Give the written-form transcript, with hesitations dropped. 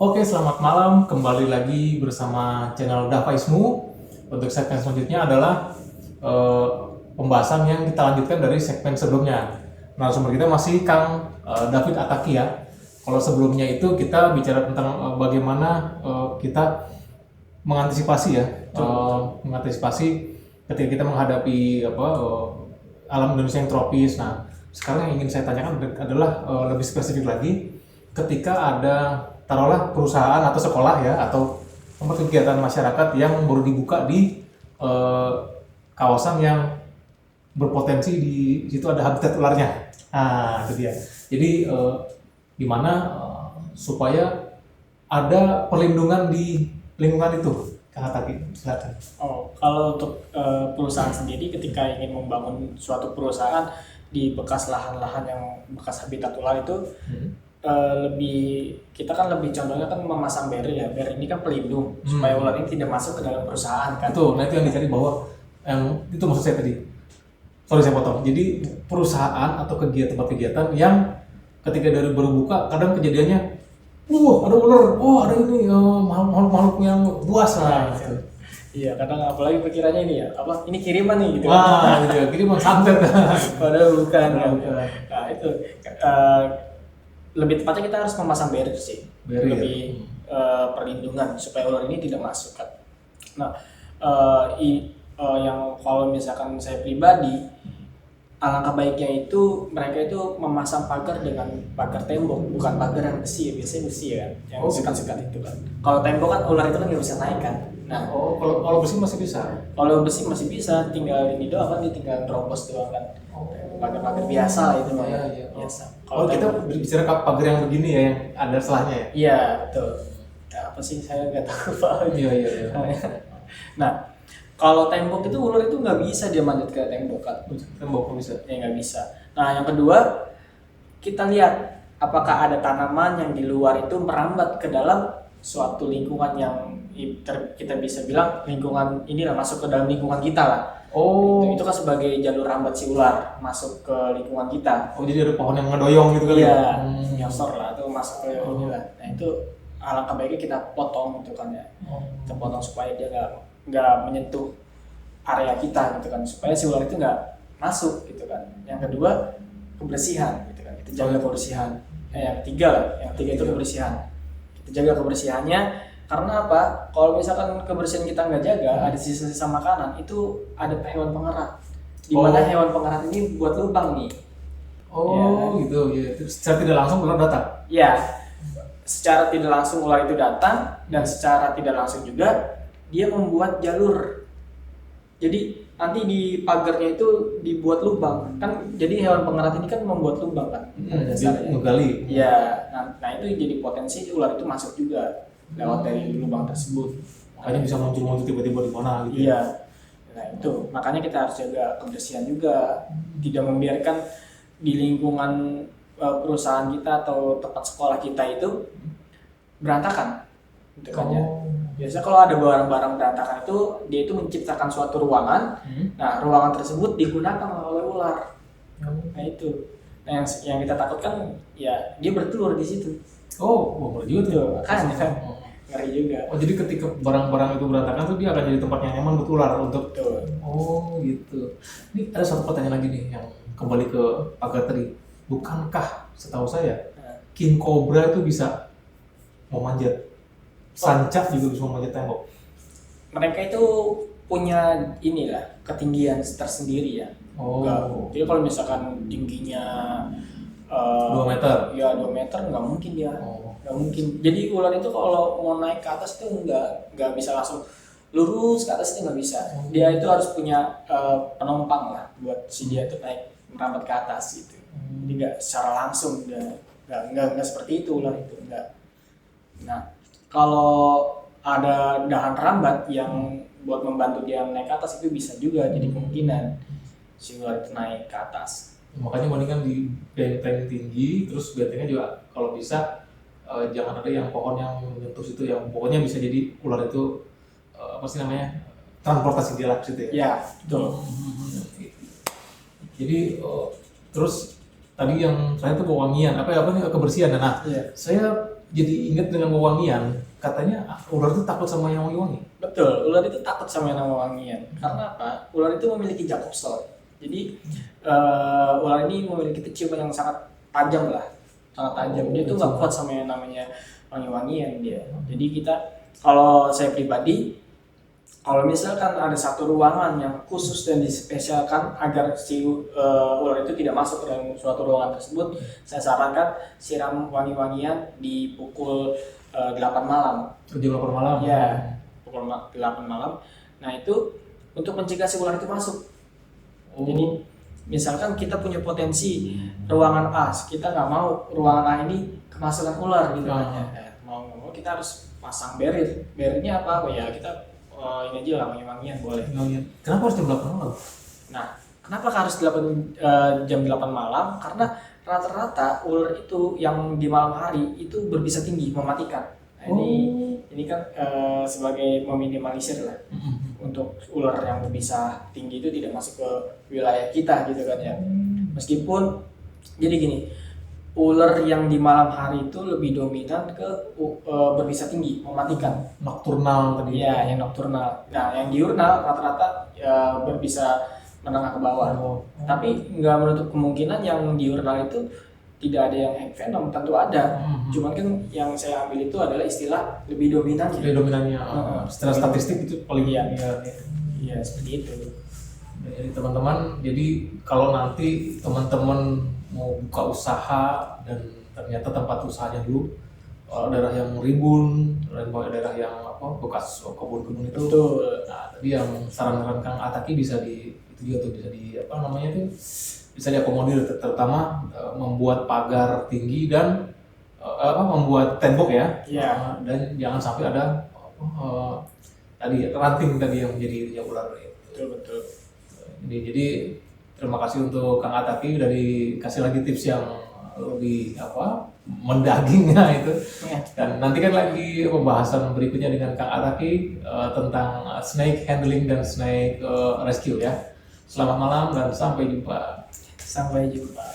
Oke, selamat malam. Kembali lagi bersama channel Davaismu. Untuk segmen selanjutnya adalah eh, pembahasan yang kita lanjutkan dari segmen sebelumnya. Narasumber kita masih Kang David Ataki ya. Kalau sebelumnya itu kita bicara tentang bagaimana kita mengantisipasi ya, mengantisipasi ketika kita menghadapi alam Indonesia yang tropis. Nah, sekarang yang ingin saya tanyakan adalah lebih spesifik lagi, ketika ada taruhlah perusahaan atau sekolah ya atau tempat kegiatan masyarakat yang baru dibuka di eh, kawasan yang berpotensi di situ ada habitat ularnya. Nah, itu dia. Jadi gimana supaya ada perlindungan di lingkungan itu, Kang Ataki, silakan. Kalau untuk perusahaan sendiri ketika ingin membangun suatu perusahaan di bekas lahan-lahan yang bekas habitat ular itu lebih kita kan lebih contohnya kan memasang barrier ya. Barrier ini kan pelindung supaya ular ini tidak masuk ke dalam perusahaan kan. Betul, nah itu yang dicari bahwa yang itu maksud saya tadi. Sorry saya potong. Jadi perusahaan atau tempat kegiatan yang ketika dari baru buka kadang kejadiannya, ada ular, ada ini makhluk-makhluk yang buas lah. Gitu. Iya, kadang apalagi pikirannya ini ya, ini kiriman nih gitu. Wah, gitu ya, kiriman santet. Padahal bukan. Bukan. Nah, itu lebih tepatnya kita harus memasang barrier sih. Barrier. Lebih perlindungan supaya ular ini tidak masuk kan. Nah, yang kalau misalkan saya pribadi, alangkah baiknya itu mereka itu memasang pagar dengan pagar tembok, bukan pagar yang besi, biasanya besi ya, yang sekat-sekat itu kan. Kalau tembok kan ular itu kan nggak bisa naik kan. Nah, kalau besi masih bisa. kalau besi masih bisa, tinggal ini doang kan, dia tinggal terobos doang kan. Pagar-pagar biasa lah itu mah. Iya. Biasa. Kalau kita berbicara pagar yang begini ya, yang ada selahnya ya. Iya, betul. Nah, apa sih saya nggak tahu Pak. Iya. Nah, kalau tembok itu ular itu nggak bisa dia manjat ke tembok kan. Tembok bisa. Ya nggak bisa. Nah, yang kedua kita lihat apakah ada tanaman yang di luar itu merambat ke dalam suatu lingkungan yang kita bisa bilang lingkungan inilah masuk ke dalam lingkungan kita lah. Itu kan sebagai jalur rambat si ular masuk ke lingkungan kita. Jadi ada pohon yang ngedoyong gitu kali ya? Iya, nyosor lah itu masuk ke inilah. Nah itu alangkah baiknya kita potong gitu kan ya. Kita potong supaya dia nggak menyentuh area kita gitu kan, supaya si ular itu nggak masuk gitu kan. Yang kedua kebersihan gitu kan, kita jaga kebersihan. Yang ketiga itu kebersihan. Kita jaga kebersihannya. Karena apa? Kalau misalkan kebersihan kita nggak jaga, ada sisa-sisa makanan, itu ada hewan pengerat. Di mana hewan pengerat ini buat lubang nih. Gitu ya. Secara tidak langsung ular datang. Ya, secara tidak langsung ular itu datang dan secara tidak langsung juga dia membuat jalur. Jadi nanti di pagarnya itu dibuat lubang kan. Jadi hewan pengerat ini kan membuat lubang kan. Menggali. Ya, nah itu jadi potensi ular itu masuk juga lewat dari lubang tersebut. Makanya bisa muncul tiba-tiba di mana gitu. Iya. Nah itu makanya kita harus jaga kebersihan juga, tidak membiarkan di lingkungan perusahaan kita atau tempat sekolah kita itu berantakan. Gitu kan ya. Biasanya kalau ada barang-barang berantakan itu dia itu menciptakan suatu ruangan. Nah ruangan tersebut digunakan oleh ular. Nah itu. Nah, yang kita takutkan ya dia bertelur di situ. Ngeri juga tuh. Kan ngeri juga. Jadi ketika barang-barang itu berantakan tuh dia akan jadi tempat yang nyaman buat ular untuk. Betul. Gitu. Ini ada satu pertanyaan lagi nih yang kembali ke pagar tadi. Bukankah setahu saya king cobra itu bisa memanjat sancak juga bisa memanjat tembok? Mereka itu punya inilah ketinggian tersendiri ya. Jadi kalau misalkan tingginya 2 meter. Ya 2 meter nggak mungkin dia. Nggak mungkin. Jadi ular itu kalau mau naik ke atas itu nggak bisa langsung lurus ke atas, itu nggak bisa. Dia itu harus punya penumpang lah buat si dia itu naik merambat ke atas gitu. Jadi nggak secara langsung nggak seperti itu ular itu nggak. Nah kalau ada dahan rambat yang buat membantu dia naik ke atas itu bisa juga jadi kemungkinan si ular itu naik ke atas. Makanya mendingan di benteng tinggi, terus bentengnya juga kalau bisa jangan ada yang pohon yang menyentuh situ, yang pokoknya bisa jadi ular itu transportasi dia lah situ ya. Ya betul. Jadi terus tadi yang saya tuh kewangian, kebersihan. Nah, saya jadi ingat dengan wewangian. Katanya ular itu takut sama yang wangi-wangi. Betul, ular itu takut sama yang namanya wangian. Karena apa? Ular itu memiliki Jacobson. Jadi ular ini memiliki ciuman yang sangat tajam lah, sangat tajam. Dia tuh nggak kuat sama yang namanya wangi-wangian dia. Jadi kita, kalau saya pribadi, kalau misalkan ada satu ruangan yang khusus dan dispesialkan agar si ular itu tidak masuk ke dalam suatu ruangan tersebut, saya sarankan siram wangi-wangian di pukul 8 malam. Jam 8 malam. Ya, pukul 8 malam. Nah itu untuk mencegah si ular itu masuk. Jadi misalkan kita punya potensi ruangan A, kita nggak mau ruangan A ini kemasukan ular gitu kan ya. Mau nggak mau kita harus pasang barrier. Barriernya apa? Ya kita ini aja lah, wangi-wangian boleh. Kenapa harus jam 8 malam? Nah, kenapa harus jam 8 malam? Karena rata-rata ular itu yang di malam hari itu berbisa tinggi, mematikan. Nah, ini kan sebagai meminimalisir lah untuk ular yang berbisa tinggi itu tidak masuk ke wilayah kita gitu kan ya. Meskipun jadi gini, ular yang di malam hari itu lebih dominan ke berbisa tinggi, mematikan. Nocturnal tadi. Iya, yang nocturnal. Nah, yang diurnal rata-rata berbisa menengah ke bawah. Tapi nggak menutup kemungkinan yang diurnal itu tidak ada yang egg venom, tentu ada. Cuman kan yang saya ambil itu adalah istilah lebih dominannya. Lebih dominannya. Secara statistik itu paling Iya, seperti itu. Jadi teman-teman, jadi kalau nanti teman-teman mau buka usaha dan ternyata tempat usahanya dulu daerah yang rimbun, daerah yang bekas kebun-kebun itu. Betul. Nah, tadi yang saran-saran Kang Ataki bisa bisa diakomodir, terutama membuat pagar tinggi dan membuat tembok ya. Iya. Dan jangan sampai ada tadi ranting tadi yang menjadi ular. Betul. Jadi terima kasih untuk Kang Ataki udah dikasih lagi tips yang lebih mendagingnya itu. Dan nantikan lagi pembahasan berikutnya dengan Kang Ataki tentang snake handling dan snake rescue ya. Selamat malam dan sampai jumpa. Sampai jumpa.